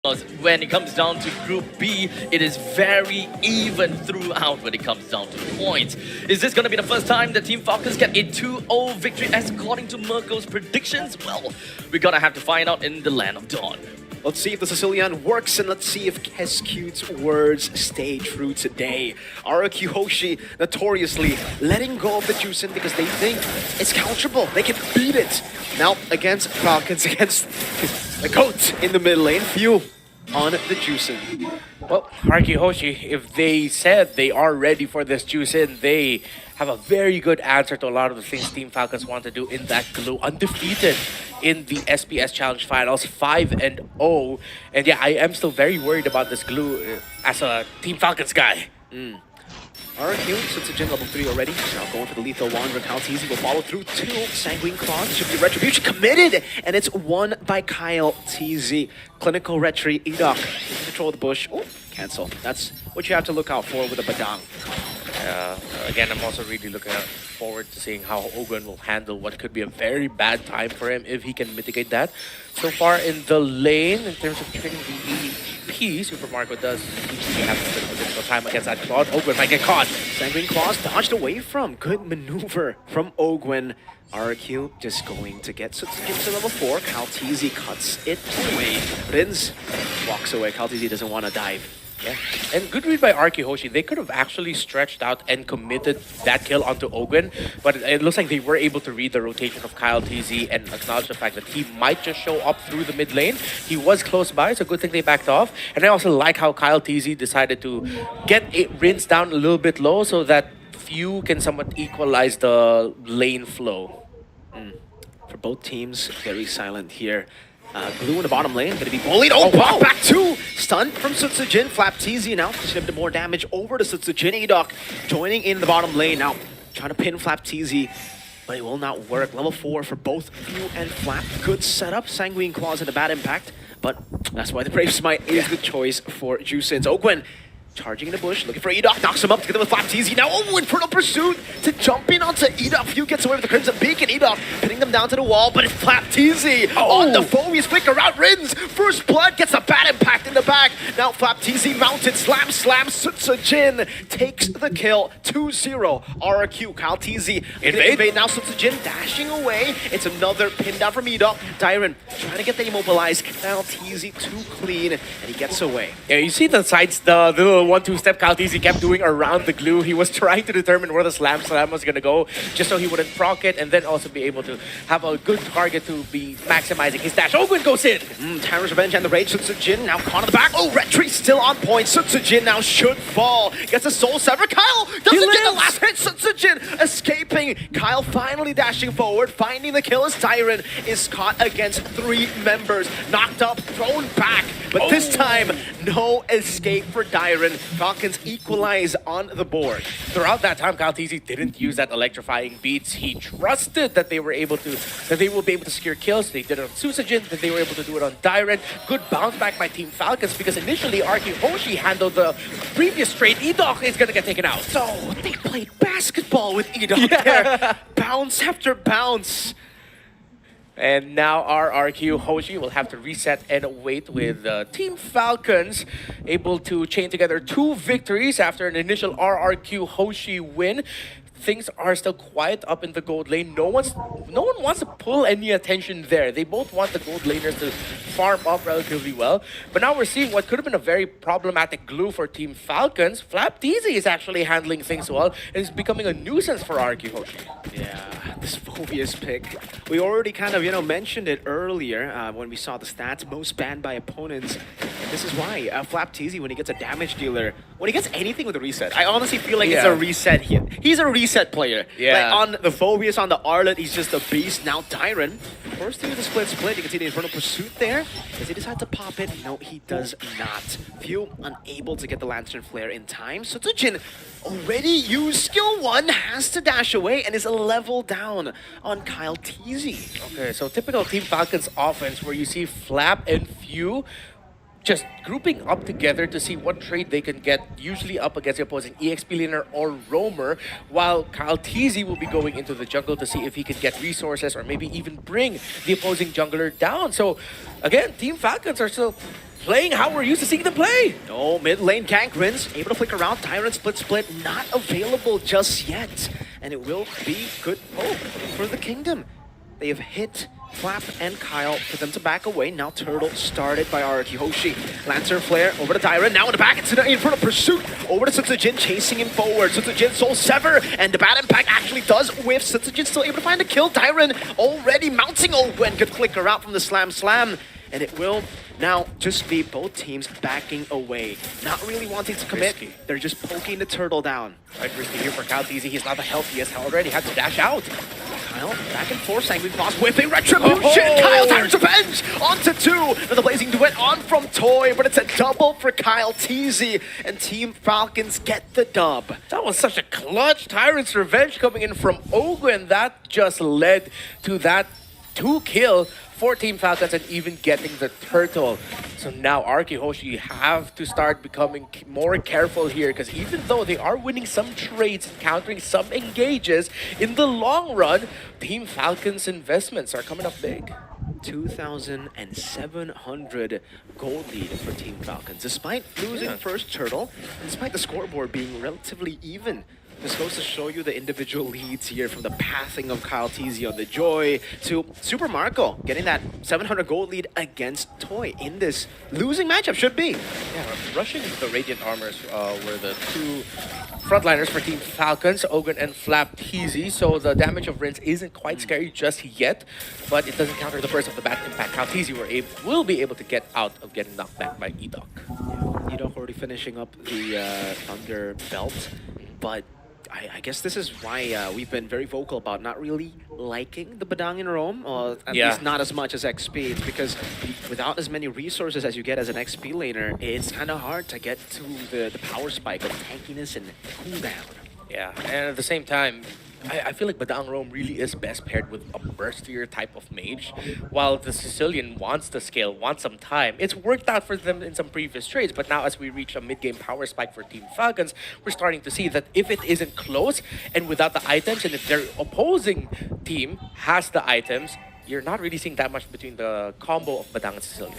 Because when it comes down to Group B, it is very even throughout when it comes down to the points. Is this going to be the first time that Team Falcons get a 2-0 victory as according to Mirko's predictions? Well, we're going to have to find out in the Land of Dawn. Let's see if the Sicilian works, and let's see if Kescute's words stay true today. RRQ Hoshi notoriously letting go of the Juicin because they think it's counterable. They can beat it. Now against Falcons, against the GOAT in the mid lane, Few on the Juicin. Well, RRQ Hoshi, if they said they are ready for this Juicin, they have a very good answer to a lot of the things Team Falcons want to do in that glue. Undefeated in the SPS Challenge Finals, 5-0. And yeah, I am still very worried about this glue as a Team Falcons guy. RRQ sits at Gen level 3 already. Now going for the lethal wand. Calteezy will follow through two Sanguine Claws. Should be Retribution committed, and it's won by Kyle TZ. Clinical Retry, Edok in control of the bush. Oh, cancel. That's what you have to look out for with a Badang. Again, I'm also really looking forward to seeing how Ogun will handle what could be a very bad time for him if he can mitigate that. So far in the lane, in terms of trading the EP, Super Marco does usually have a bit of a difficult time against that Claude. Ogun might get caught. Sanguine Claws dodged away from. Good maneuver from Ogwin. RRQ just going to get Sutsujin to level 4. Calteezy cuts it away. Rins walks away. Calteezy doesn't want to dive. Yeah, and good read by RRQ Hoshi. They could have actually stretched out and committed that kill onto Ogun, but it looks like they were able to read the rotation of Kyle TZ and acknowledge the fact that he might just show up through the mid lane. He was close by, so good thing they backed off. And I also like how Kyle TZ decided to get it Rinse down a little bit low so that Few can somewhat equalize the lane flow. For both teams, very silent here. Glue in the bottom lane, gonna be bullied. Oh, wow. Back two! Stun from Sutsujin. FlapTZ now shifted more damage over to Sutsujin. Edok joining in the bottom lane now, trying to pin FlapTZ, but it will not work. Level 4 for both Few and Flap. Good setup. Sanguine Claws and a bad impact, but that's why the Brave Smite is the choice for Juicins. Ogwen charging in the bush, looking for Edok, knocks him up together with FlapTZ. Now, Infernal Pursuit to jump in onto Edok. Few gets away with the Crimson Beacon. Edok pinning them down to the wall, but it's FlapTZ on the Phobius flicker out. Rins, first blood, gets a bad impact in the back. Now FlapTZ mounted, slam, Sutsujin takes the kill, 2-0. RRQ, Calteezy invade. Now Sutsujin dashing away. It's another pin down from Edok. Dyron trying to get the immobilized. Calteezy too clean, and he gets away. Yeah, you see the sides, the little 1-2 step Calteezy kept doing around the glue. He was trying to determine where the slam was going to go, just so he wouldn't proc it, and then also be able to have a good target to be maximizing his dash. Ogun goes in! Terror's Revenge and the Rage. Sutsujin now caught on the back. Oh, Retry still on point. Sutsujin now should fall. Gets a Soul Sever. Kyle doesn't get the last hit. Sutsujin escaping. Kyle finally dashing forward, finding the kill as Tyron is caught against 3 members. Knocked up, thrown back, but this time, no escape for Dyron. Falcons equalize on the board. Throughout that time, Calteezy didn't use that electrifying beats. He trusted that they will be able to secure kills. They did it on Sutsujin, that they were able to do it on Dyron. Good bounce back by Team Falcons because initially RRQ Hoshi handled the previous trade. Edok is gonna get taken out. So they played basketball with Edok there. Bounce after bounce. And now RRQ Hoshi will have to reset and wait with Team Falcons able to chain together 2 victories after an initial RRQ Hoshi win. Things are still quiet up in the gold lane. No one wants to pull any attention there. They both want the gold laners to farm up relatively well. But now we're seeing what could have been a very problematic glue for Team Falcons. FlapTZ is actually handling things well and is becoming a nuisance for RRQ Hoshi. Yeah, this Phobius pick. We already kind of, mentioned it earlier when we saw the stats. Most banned by opponents. And this is why FlapTZ, when he gets a damage dealer, when he gets anything with a reset, I honestly feel like it's a reset here. He's a reset player. Yeah. Like on the Phobius, on the Arlet, he's just a beast. Now Dyron, first through the split. You can see the Infernal Pursuit there. Does he decide to pop it? No, he does not. Few unable to get the Lantern Flare in time. Sutsujin already used skill 1, has to dash away, and is a level down on Kyle TZ. Okay, so typical Team Falcons offense where you see Flap and Few just grouping up together to see what trade they can get, usually up against the opposing EXP laner or roamer, while Kyle TZ will be going into the jungle to see if he can get resources or maybe even bring the opposing jungler down. So again, Team Falcons are still playing how we're used to seeing them play. No, mid lane gank wins, able to flick around. Tyrant split, not available just yet. And it will be good hope for the Kingdom. They have hit Flap and Kyle for them to back away. Now Turtle started by RRQ Hoshi. Lancer Flare over to Tyrant. Now in the back, it's in front of pursuit. Over to Sutsujin, chasing him forward. Sutsujin, Soul Sever, and the bad impact actually does whiff. Sutsujin still able to find a kill. Tyrant already mounting. Oh, and good flicker out from the slam. And it will now just be both teams backing away. Not really wanting to commit. Risky. They're just poking the Turtle down. Right, risky here for Kyle TZ. He's not the healthiest. Already had to dash out. Kyle back and forth, Sanguine Claws whipping Retribution. Oh! Kyle Tyrant's Revenge onto 2. Now the Blazing Duet on from Toy, but it's a double for Kyle TZ. And Team Falcons get the dub. That was such a clutch Tyrant's Revenge coming in from Ogun. That just led to that 2-kill for Team Falcons and even getting the turtle. So now RRQ Hoshi have to start becoming more careful here, because even though they are winning some trades and countering some engages, in the long run, Team Falcons' investments are coming up big. 2,700 gold lead for Team Falcons. Despite losing first turtle, and despite the scoreboard being relatively even, this goes to show you the individual leads here, from the pathing of Kyle TZ on the Joy to Super Marco getting that 700 gold lead against Toy in this losing matchup should be. Yeah, rushing the Radiant Armors were the two frontliners for Team Falcons, Ogun and Flap TZ, so the damage of Rinse isn't quite scary just yet, but it doesn't counter the burst of the bad impact. Kyle TZ will be able to get out of getting knocked back by Edok. Edok already finishing up the Thunder belt, but I guess this is why we've been very vocal about not really liking the Badang in Rome, or at least not as much as XP. It's because without as many resources as you get as an XP laner, it's kind of hard to get to the power spike of tankiness and cooldown. Yeah, and at the same time, I feel like Badang Rome really is best paired with a burstier type of mage, while the Sicilian wants the scale, wants some time. It's worked out for them in some previous trades, but now as we reach a mid-game power spike for Team Falcons, we're starting to see that if it isn't close and without the items, and if their opposing team has the items, you're not really seeing that much between the combo of Badang and Sicilian.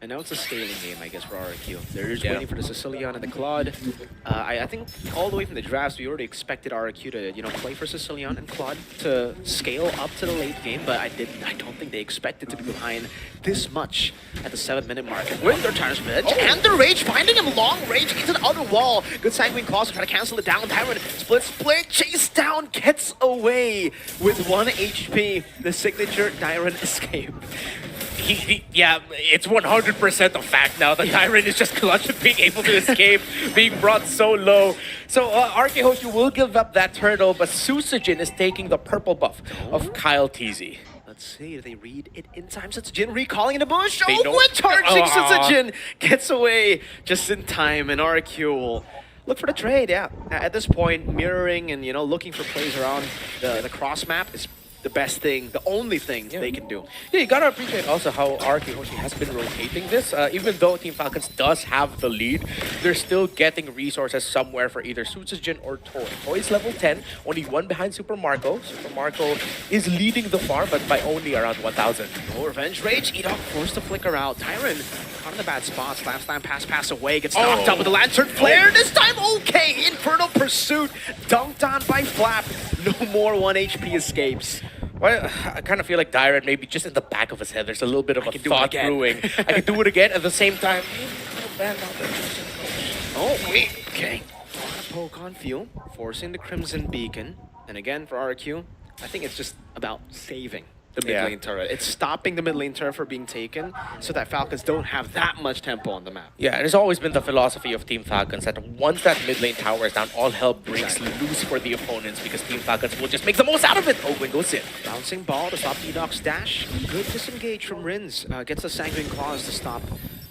And now it's a scaling game, I guess, for RRQ. They're just waiting for the Sicilian and the Claude. I think all the way from the drafts, we already expected RRQ to, play for Sicilian and Claude to scale up to the late game, but I don't think they expected to be behind this much at the 7-minute mark. And with their Tyrant's Revenge and the Rage, finding him long range into the other wall. Good Sanguine Claws to try to cancel it down. Tyrant split, chase down, gets away with 1 HP. The signature Tyrant escape. Yeah, it's 100% a fact now. The Tyrant is just clutch at being able to escape, being brought so low. So RRQ Hoshi will give up that turtle, but Susujin is taking the purple buff of Kyle TZ. Let's see if they read it in time. Sutsujin recalling in the bush. They don't- What charging Sutsujin gets away just in time, and RRQ will look for the trade. Yeah, at this point, mirroring and looking for plays around the cross map is the best thing, the only thing they can do. Yeah, you gotta appreciate also how RRQ Hoshi has been rotating this. Even though Team Falcons does have the lead, they're still getting resources somewhere for either Sutsujin or Toy. Toy is level 10, only 1 behind Super Marco. Super Marco is leading the farm, but by only around 1,000. Oh, Revenge Rage. Edok forced to flicker out. Tyrant caught in the bad spot. Slam, pass away. Gets knocked out with the Lantern Flare. This time, okay. Infernal Pursuit. Dunked on by Flap. No more 1 HP escapes. Well, I kind of feel like Tyrant maybe just in the back of his head, there's a little bit of a thought brewing. I can do it again at the same time. Oh, wait. Okay. Poke on Fuel, forcing the Crimson Beacon. And again, for RRQ, I think it's just about saving the mid lane turret. It's stopping the mid lane turret from being taken so that Falcons don't have that much tempo on the map. Yeah, and it's always been the philosophy of Team Falcons that once that mid lane tower is down, all hell breaks loose for the opponents because Team Falcons will just make the most out of it. Ogun goes in. Bouncing ball to stop Edok's dash. Good disengage from Rins. Gets the Sanguine Claws to stop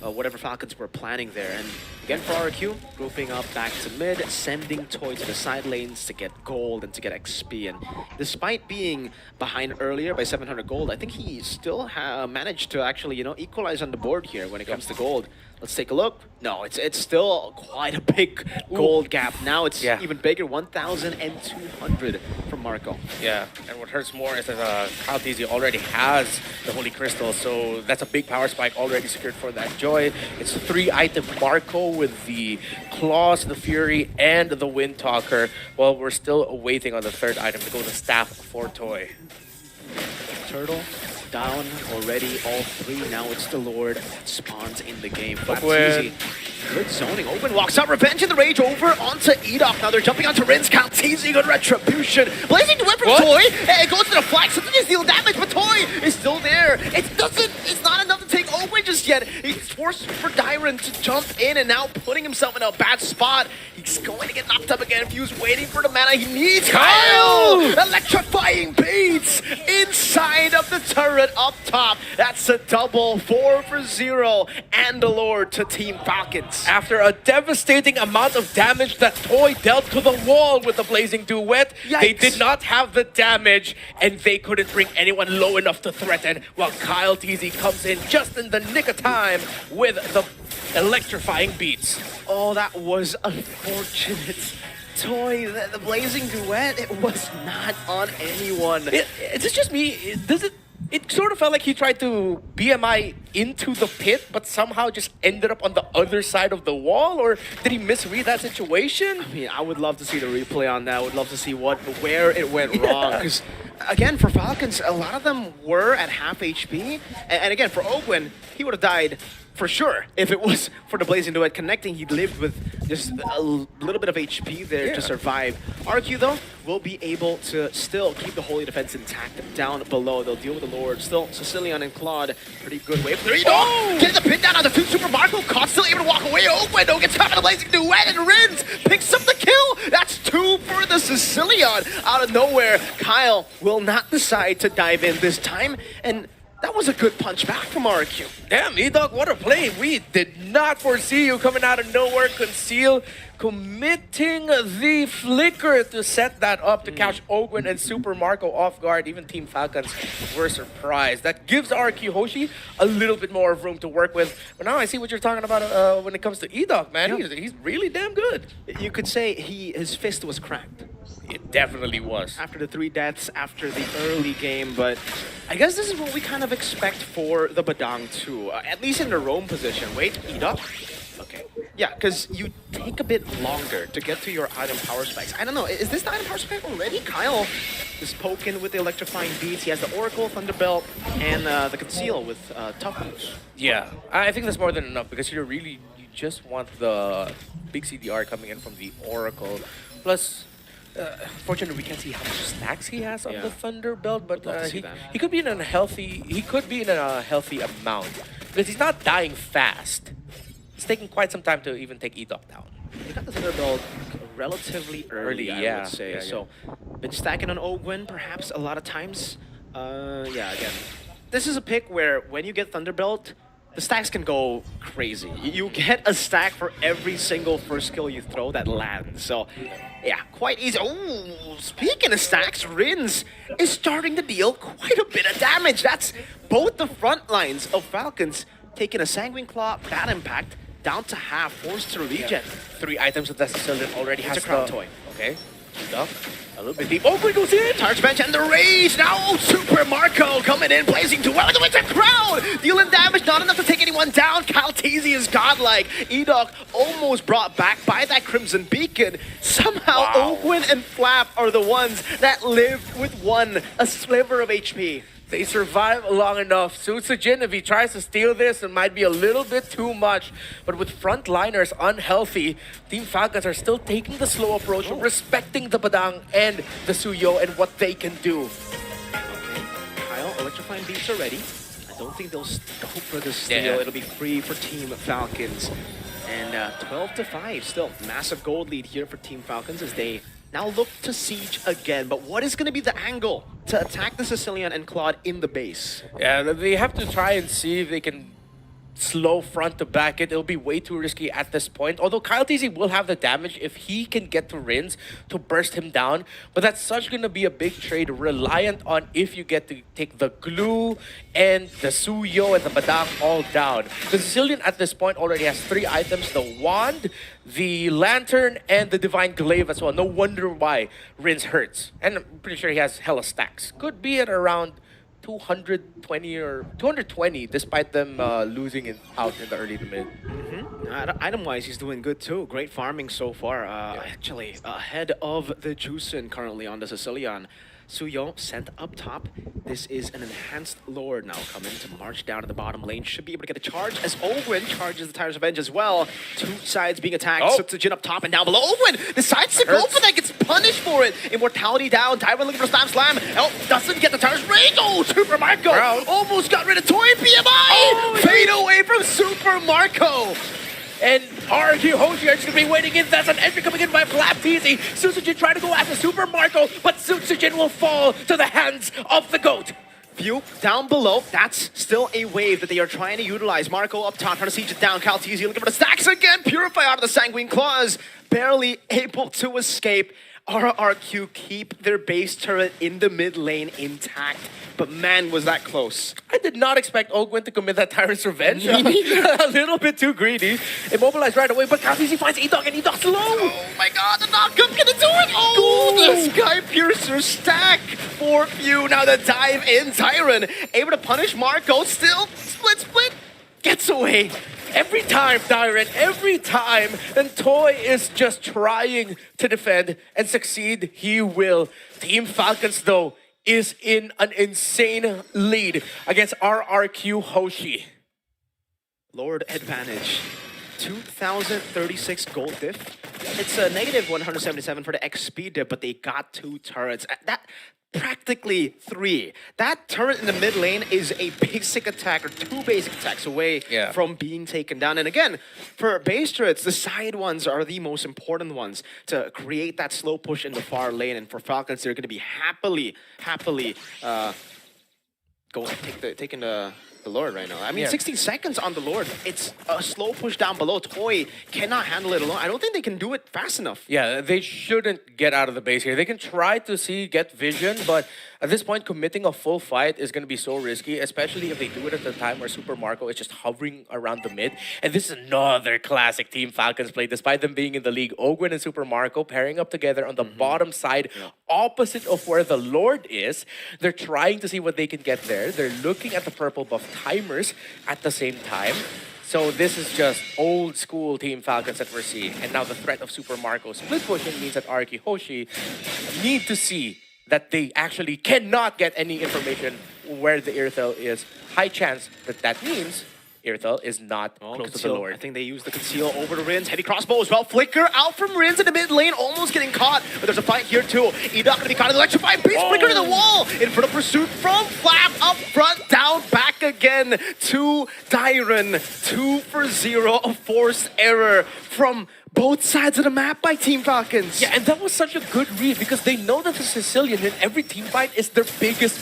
whatever Falcons were planning there. And again for RRQ, grouping up back to mid, sending Toy to the side lanes to get gold and to get XP. And despite being behind earlier by 700 gold, I think he still managed to actually, equalize on the board here when it comes to gold. Let's take a look. No, it's still quite a big gold gap. Now it's even bigger, 1,200 from Marco. Yeah, and what hurts more is that Kyle TZ already has the Holy Crystal, so that's a big power spike already secured for that Joy. It's a 3-item Marco with the Claws, the Fury, and the Wind Talker, while we're still waiting on the third item to go the Staff for Toy. Turtle down already, all three. Now it's the Lord that spawns in the game. Open. Good zoning. Open walks up. Revenge in the Rage over onto Edok. Now they're jumping onto Rin's. Kaltizi, good retribution. Blazing Duet from Toy. It goes to the flag. Something is deal damage, but Toy is still there. It's not enough to take Open just yet. He's forced for Dyron to jump in and now putting himself in a bad spot. He's going to get knocked up again. Fuse waiting for the mana he needs. Kyle! Electrifying beats inside of the turret up top. That's a double 4 for 0 and the Lord to Team Falcons. After a devastating amount of damage that Toy dealt to the wall with the Blazing Duet, they did not have the damage and they couldn't bring anyone low enough to threaten, while Kyle TZ comes in just in the nick of time with the electrifying beats. Oh, that was unfortunate. Toy, the Blazing Duet, it was not on anyone. It's just me. It sort of felt like he tried to BMI into the pit, but somehow just ended up on the other side of the wall, or did he misread that situation? I mean, I would love to see the replay on that. I would love to see where it went wrong. Because, again, for Falcons, a lot of them were at half HP. And again, for Ogwin, he would have died for sure. If it was for the Blazing Duet connecting, he lived with just a little bit of HP there to survive. RRQ, though, will be able to still keep the Holy Defense intact down below. They'll deal with the Lord. Still, Sicilian and Claude, pretty good wave. There you go! Getting the pin down on the 2 Super Marco. Caught still able to walk away. Ogwin, though, gets caught in the Blazing Duet, and Rins picks up the kill. That's 2 for the Sicilian. Out of nowhere, Kyle will not decide to dive in this time, and that was a good punch back from RRQ. Damn, E-Dog, what a play. We did not foresee you coming out of nowhere. Conceal, committing the flicker to set that up to catch Ogwin and Super Marco off guard. Even Team Falcons were surprised. That gives RRQ Hoshi a little bit more room to work with. But now I see what you're talking about when it comes to E-Dog, man. He's really damn good. You could say his fist was cracked. It definitely was. After the 3 deaths, after the early game, but I guess this is what we kind of expect for the Badang too, at least in the roam position. Wait, Edok? Okay. Yeah, because you take a bit longer to get to your item power spikes. I don't know, is this the item power spike already? Kyle is poking with the electrifying beats. He has the Oracle, Thunderbelt, and the Conceal with Toughness. Yeah, I think that's more than enough because you just want the big CDR coming in from the Oracle. Plus, fortunately, we can't see how much stacks he has on the Thunderbelt, but he could be in a healthy. He could be in a healthy amount because he's not dying fast. It's taking quite some time to even take E-Dog down. He got the Thunderbelt relatively early, I would say. So, been stacking on Ogwin perhaps a lot of times. Yeah, again, this is a pick where when you get Thunderbelt, the stacks can go crazy. You get a stack for every single first kill you throw that lands. So, yeah, quite easy. Oh, speaking of stacks, Rins is starting to deal quite a bit of damage. That's both the front lines of Falcons taking a Sanguine Claw, bad impact, down to half, forced to regen. 3 items that the Sicilian already has. It's a Crown Toy. Okay. A little bit deep. Oh, we goes in! Charge bench and the Rage! Now Super Marco coming in, Blazing Duet with the Crown! Dealing damage, not enough to take anyone down. Kyle TZ is godlike. Edok almost brought back by that Crimson Beacon. Somehow Ogwin and Flap are the ones that live with a sliver of HP. They survive long enough. Sutsujin, if he tries to steal this, it might be a little bit too much. But with frontliners unhealthy, Team Falcons are still taking the slow approach, respecting the Badang and the Suyo and what they can do. Kyle, electrifying beats already. I don't think they'll go for the steal. It'll be free for Team Falcons. And 12-5, still massive gold lead here for Team Falcons as they now look to siege again. But what is going to be the angle to attack the Sicilian and Claude in the base? Yeah, they have to try and see if they can slow front to back it. It'll be way too risky at this point. Although Kyle TZ will have the damage if he can get to Rins to burst him down. But that's such going to be a big trade reliant on if you get to take the glue and the Suyo and the Badak all down. The Sicilian at this point already has 3 items. The Wand, the Lantern, and the Divine Glaive as well. No wonder why Rins hurts. And I'm pretty sure he has hella stacks. Could be at around 220 or 220 despite them losing it out in the early to mid. Item-wise, he's doing good too. Great farming so far. Actually, ahead of the Juicin currently on the Sicilian. Suyo sent up top. This is an enhanced Lord now coming to march down to the bottom lane. Should be able to get a charge as Ogwin charges the Tire's Revenge as well. 2 sides being attacked. Sutsujin up top and down below. Ogwin decides to go for that, gets punished for it. Immortality down. Tyrant looking for Slam. Doesn't get the Tire's Rage. Oh, Super Marco almost got rid of Toy PMI. Fade away from Super Marco. And RRQ Hoshi are just going to be waiting in. That's an entry coming in by FlapTZ. Sutsujin trying to go after Super Marco, but Sutsujin will fall to the hands of the GOAT. View down below. That's still a wave that they are trying to utilize. Marco up top, trying to siege it down. Caltesi looking for the stacks again. Purify out of the Sanguine Claws. Barely able to escape. RRQ keep their base turret in the mid lane intact. But man, was that close. I did not expect Ogwin to commit that Tyrant's Revenge. A little bit too greedy. Immobilized right away, but Caltesi finds E-Dog and E-Dog slow. Oh my god, the knock-up gonna do it! Oh, the Sky Piercer stack for Few. Now the dive in. Tyrant able to punish Marco. Still, split, gets away. Every time, Tyrant, every time, then Toy is just trying to defend and succeed, he will. Team Falcons, though, is in an insane lead against RRQ Hoshi. Lord advantage. 2,036 gold diff. It's a negative 177 for the XP dip, but they got 2 turrets. That practically 3. That turret in the mid lane is a basic attack or 2 basic attacks away from being taken down. And again, for base turrets, the side ones are the most important ones to create that slow push in the far lane. And for Falcons, they're going to be happily taking the Lord right now. I mean, 16 seconds on the Lord. It's a slow push down below. Toy cannot handle it alone. I don't think they can do it fast enough. Yeah, they shouldn't get out of the base here. They can try to get vision, but at this point, committing a full fight is going to be so risky, especially if they do it at the time where Super Marco is just hovering around the mid. And this is another classic Team Falcons play, despite them being in the league. Ogwin and Super Marco pairing up together on the bottom side, opposite of where the Lord is. They're trying to see what they can get there. They're looking at the purple buff timers at the same time. So this is just old school Team Falcons that we're seeing. And now the threat of Super Marco split pushing means that RRQ Hoshi need to see that they actually cannot get any information where the Irithel is. High chance that that means Irithel is not close to the Lord. I think they use the conceal over to Rins. Heavy crossbow as well. Flicker out from Rins in the mid lane, almost getting caught. But there's a fight here too. E-Dog gonna be caught in the electrifying beast. Flicker to the wall. In front of pursuit from Flap. Up front, down, back again to Dyron. 2 for 0. A forced error from both sides of the map by Team Falcons. Yeah, and that was such a good read because they know that the Sicilian in every team fight is their biggest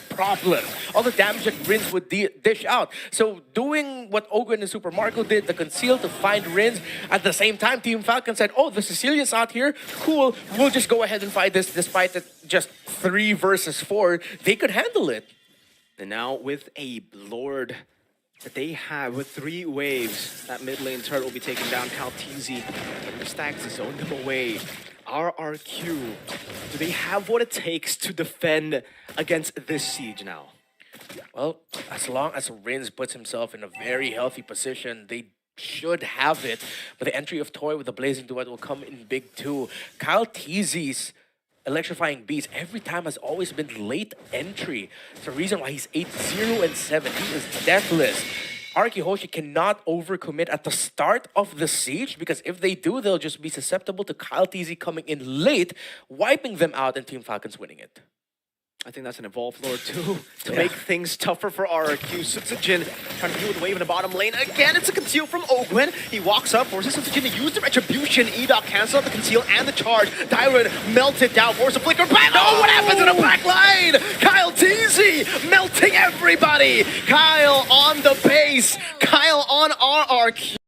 problem. All the damage that Rins would dish out. So doing what Ogwin and Super Marco did, the conceal to find Rins, at the same time Team Falcon said, oh, the Sicilian's out here, cool, we'll just go ahead and fight this despite it just 3 versus 4. They could handle it. And now with a Lord that they have with 3 waves, that mid lane turret will be taken down. Caltesi and the stacks to zone them away. RRQ, do they have what it takes to defend against this siege now? Well, as long as Rins puts himself in a very healthy position, they should have it. But the entry of Toy with the Blazing Duet will come in big too. Kyle TZ's Electrifying Beast every time has always been late entry. It's the reason why he's 8-0-7. He is deathless. RRQ Hoshi cannot overcommit at the start of the siege because if they do, they'll just be susceptible to Kyle TZ coming in late, wiping them out and Team Falcons winning it. I think that's an evolved Lord too, to make things tougher for RRQ. Sutsujin trying to deal with the wave in the bottom lane. Again, it's a conceal from Ogwin. He walks up, forces Sutsujin to use the retribution. E-Dog cancel out the conceal and the charge. Dyron melted down, force a flicker back. Oh, what happens in the back line? Kyle TZ melting everything. everybody. Kyle on the base. Kyle on RRQ.